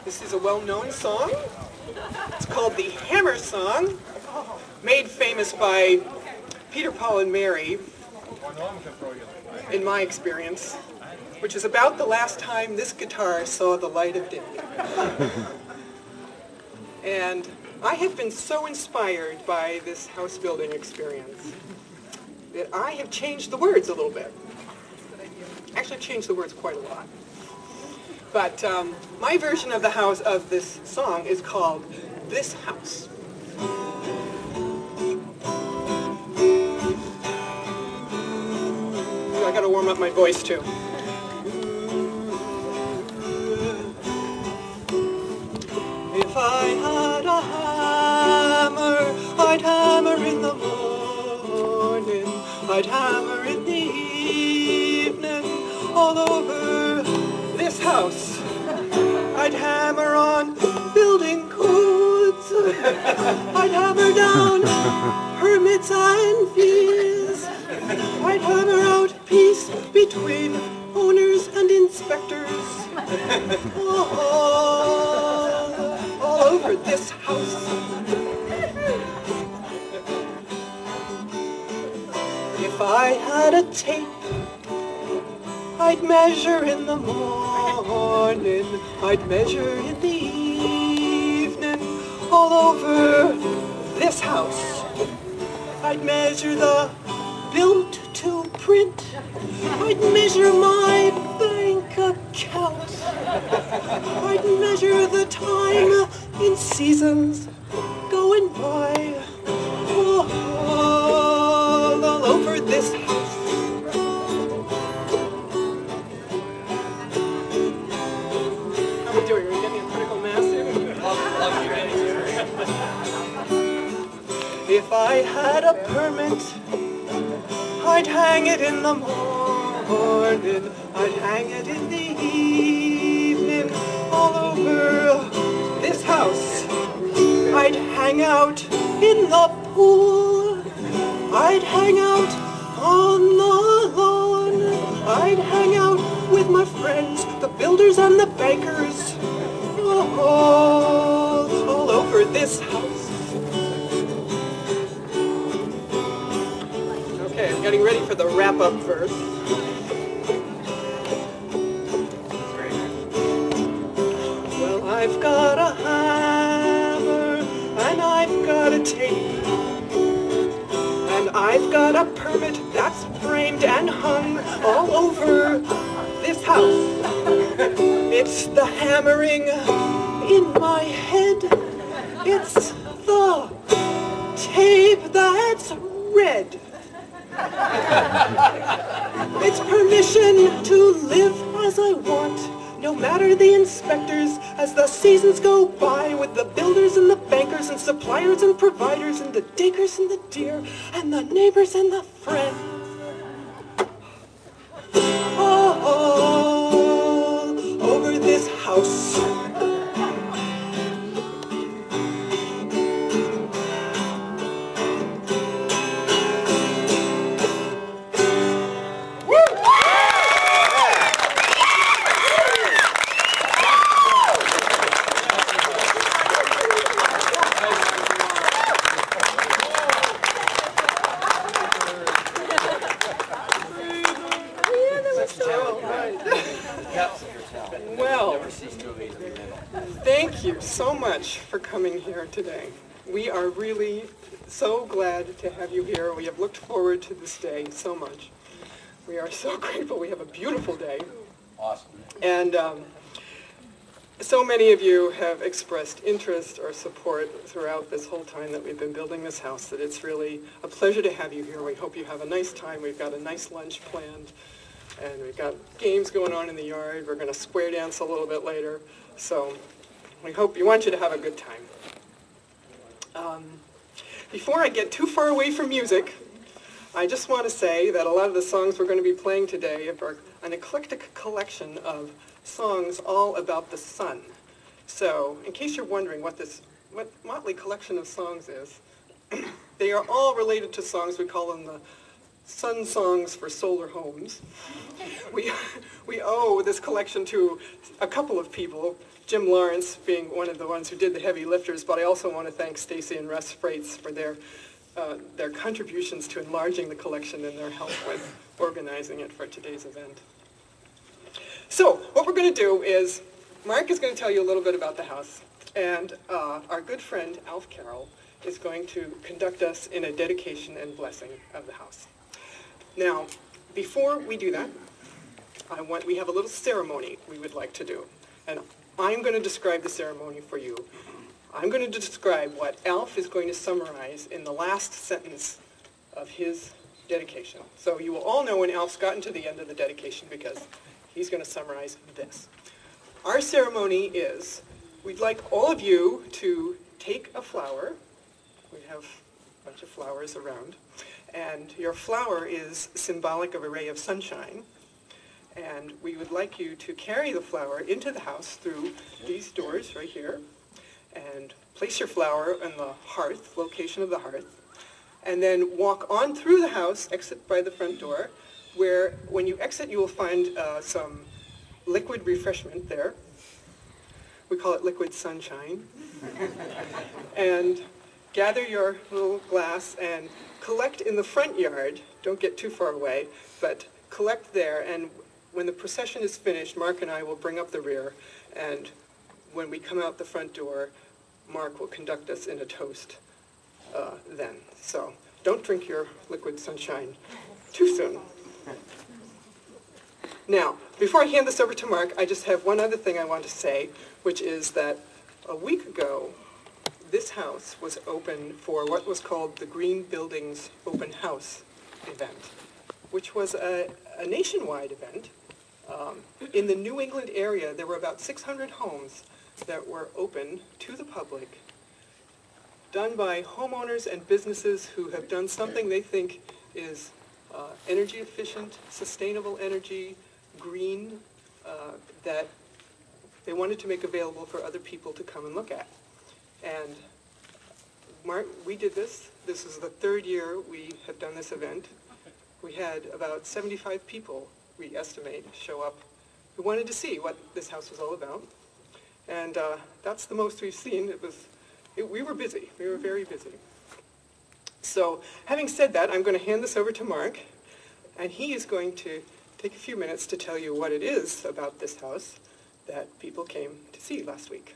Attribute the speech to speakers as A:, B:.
A: This is a well-known song. It's called the Hammer Song, made famous by Peter, Paul, and Mary, in my experience, which is about the last time this guitar saw the light of day. And I have been so inspired by this house building experience that I have changed the words a little bit. Actually changed the words quite a lot. But my version of this song is called This House. I gotta warm up my voice too. If I had a hammer, I'd hammer in the morning, I'd hammer in the evening, all over this house. I'd hammer on building codes, I'd hammer down permits and fees, I'd hammer out peace between owners and inspectors. All over this house. If I had a tape, I'd measure in the morning, I'd measure in the evening, all over this house. I'd measure the built to print, I'd measure my bank account, I'd measure the time in seasons going by, all over this house. How are we doing? Are we getting a critical mass here? If I had a permit, I'd hang it in the morning, I'd hang it in the evening, all over this house. I'd hang out in the pool, I'd hang out on the lawn, I'd hang out with my friends, the builders and the bankers, all over this house. Okay, I'm getting ready for the wrap-up verse. Well, I've got a hammer, and I've got a tape, and I've got a permit that's framed and hung all over this house. It's the hammering in my head. It's the tape that's red. It's permission to live as I want, no matter the inspectors, as the seasons go by, with the builders and the bankers and suppliers and providers and the diggers and the deer and the neighbors and the friends. All over this house. Well, thank you so much for coming here today. We are really so glad to have you here. We have looked forward to this day so much. We are so grateful. We have a beautiful day.
B: Awesome.
A: And so many of you have expressed interest or support throughout this whole time that we've been building this house, that it's really a pleasure to have you here. We hope you have a nice time. We've got a nice lunch planned. And we've got games going on in the yard. We're going to square dance a little bit later. So we want you to have a good time. Before I get too far away from music, I just want to say that a lot of the songs we're going to be playing today are an eclectic collection of songs all about the sun. So in case you're wondering what this motley collection of songs is, they are all related to songs. We call them the Sun Songs for Solar Homes. We owe this collection to a couple of people, Jim Lawrence being one of the ones who did the heavy lifters, but I also want to thank Stacy and Russ Freites for their contributions to enlarging the collection and their help with organizing it for today's event. So what we're going to do is, Mark is going to tell you a little bit about the house, and our good friend Alf Carroll is going to conduct us in a dedication and blessing of the house. Now, before we do that, we have a little ceremony we would like to do, and I'm going to describe the ceremony for you. I'm going to describe what Alf is going to summarize in the last sentence of his dedication. So you will all know when Alf's gotten to the end of the dedication because he's going to summarize this. Our ceremony is, we'd like all of you to take a flower. We have a bunch of flowers around. And your flower is symbolic of a ray of sunshine. And we would like you to carry the flower into the house through these doors right here. And place your flower in the hearth, location of the hearth. And then walk on through the house, exit by the front door, where when you exit you will find some liquid refreshment there. We call it liquid sunshine. And gather your little glass and collect in the front yard. Don't get too far away, but collect there. And when the procession is finished, Mark and I will bring up the rear. And when we come out the front door, Mark will conduct us in a toast then. So don't drink your liquid sunshine too soon. Now, before I hand this over to Mark, I just have one other thing I want to say, which is that a week ago, this house was open for what was called the Green Buildings Open House event, which was a nationwide event. In the New England area, there were about 600 homes that were open to the public, done by homeowners and businesses who have done something they think is energy efficient, sustainable energy, green, that they wanted to make available for other people to come and look at. And Mark, we did this. This is the third year we have done this event. We had about 75 people, we estimate, show up who wanted to see what this house was all about. And that's the most we've seen. We were busy. We were very busy. So having said that, I'm going to hand this over to Mark, and he is going to take a few minutes to tell you what it is about this house that people came to see last week.